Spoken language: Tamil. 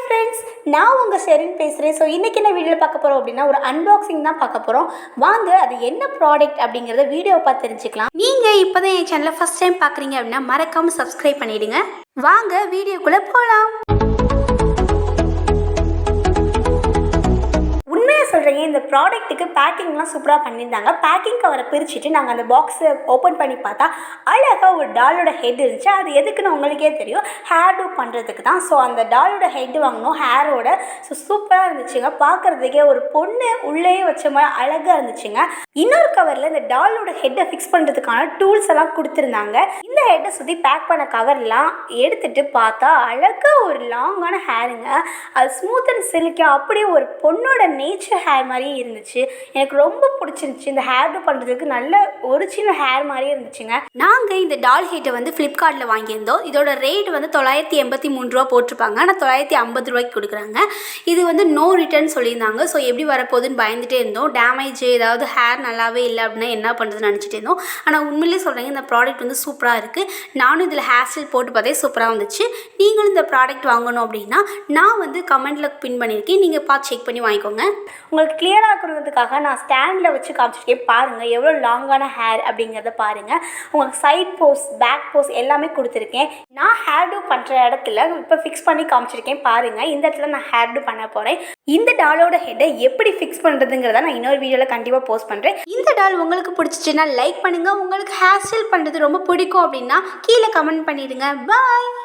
ஃப்ரெண்ட்ஸ், நான் உங்கள் ஷெரின் பேசுகிறேன். ஸோ இன்றைக்கி என்ன வீடியோவில் பார்க்க போகிறோம் அப்படின்னா, ஒரு அன்பாக்சிங் தான் பார்க்க போகிறோம். வாங்க அது என்ன ப்ராடக்ட் அப்படிங்கிறத வீடியோ பார்த்து தெரிஞ்சுக்கலாம். நீங்கள் இப்போ தான் என் சேனலை ஃபஸ்ட் டைம் பார்க்குறீங்க அப்படின்னா மறக்காமல் சப்ஸ்கிரைப் பண்ணிவிடுங்க. வாங்க வீடியோக்குள்ளே போகலாம். சொல்கிறீங்க, இந்த ப்ராடக்ட்டுக்கு பேக்கிங்லாம் சூப்பராக பண்ணியிருந்தாங்க. பேக்கிங் கவரை பிரிச்சுட்டு நாங்கள் அந்த பாக்ஸை ஓப்பன் பண்ணி பார்த்தா அழகாக ஒரு டாலோட ஹெட் இருந்துச்சு. அது எதுக்குன்னு உங்களுக்கே தெரியும், ஹேர் டூ பண்ணுறதுக்கு தான். ஸோ அந்த டாலோட ஹெட் வாங்கினோம் ஹேரோட. ஸோ சூப்பராக இருந்துச்சுங்க, பார்க்குறதுக்கே ஒரு பொண்ணு உள்ளேயே வச்ச மாதிரி அழகாக இருந்துச்சுங்க. இன்னொரு கவரில் இந்த டாலோட ஹெட்டை ஃபிக்ஸ் பண்ணுறதுக்கான டூல்ஸ் எல்லாம் கொடுத்துருந்தாங்க. இந்த ஹெட்டை சுற்றி பேக் பண்ண கவர்லாம் எடுத்துகிட்டு பார்த்தா அழகாக ஒரு லாங்கான ஹேருங்க. அது ஸ்மூத் அண்ட் சில்கியாக அப்படியே ஒரு பொண்ணோட நேச்சர் ஹேர் மாதிரியே இருந்துச்சு. எனக்கு ரொம்ப பிடிச்சிருந்துச்சு. இந்த ஹேர் டூ பண்ணுறதுக்கு நல்ல ஒரிஜினல் ஹேர் மாதிரியே இருந்துச்சுங்க. நாங்கள் இந்த டால் ஹெட்டை வந்து ஃப்ளிப்கார்ட்டில் வாங்கியிருந்தோம். இதோட ரேட் வந்து 983 ரூபா போட்டிருப்பாங்க. ஆனால் 950 ரூபாய்க்கு கொடுக்குறாங்க. இது வந்து நோ ரிட்டர்ன் சொல்லியிருந்தாங்க. ஸோ எப்படி வரப்போகுதுன்னு பயந்துகிட்டே இருந்தோம். டேமேஜ் ஏதாவது ஹேர் நல்லாவே இல்லை அப்படின்னா என்ன பண்ணுறதுன்னு நினச்சிட்டு இருந்தோம். ஆனால் உண்மையிலே சொல்கிறேங்க, இந்த ப்ராடக்ட் வந்து சூப்பராக இருக்குது. நானும் இதில் ஹேர் ஸ்டைல் போட்டு பார்த்தே சூப்பராக வந்துச்சு. நீங்களும் இந்த ப்ராடக்ட் வாங்கணும் அப்படின்னா நான் வந்து கமெண்ட்டில் பின் பண்ணியிருக்கேன். நீங்கள் பார்த்து செக் பண்ணி வாங்கிக்கோங்க. உங்களுக்கு கிளியராக இருக்கிறதுக்காக நான் ஸ்டாண்டில் வச்சு காமிச்சிருக்கேன். பாருங்கள் எவ்வளோ லாங்கான ஹேர் அப்படிங்கிறத பாருங்கள். உங்களுக்கு சைட் போஸ், பேக் போஸ் எல்லாமே கொடுத்துருக்கேன். நான் ஹேர் டூ பண்ணுற இடத்துல இப்போ ஃபிக்ஸ் பண்ணி காமிச்சிருக்கேன். பாருங்கள், இந்த இடத்துல நான் ஹேர் டூ பண்ண போகிறேன். இந்த டாலோட ஹெட்டை எப்படி ஃபிக்ஸ் பண்ணுறதுங்கிறத நான் இன்னொரு வீடியோவில் கண்டிப்பாக போஸ்ட் பண்ணுறேன். இந்த டால் உங்களுக்கு பிடிச்சிச்சுன்னா லைக் பண்ணுங்கள். உங்களுக்கு ஹேர் ஸ்டைல் பண்ணுறது ரொம்ப பிடிக்கும் அப்படின்னா கீழே கமெண்ட் பண்ணிடுங்க. பாய்.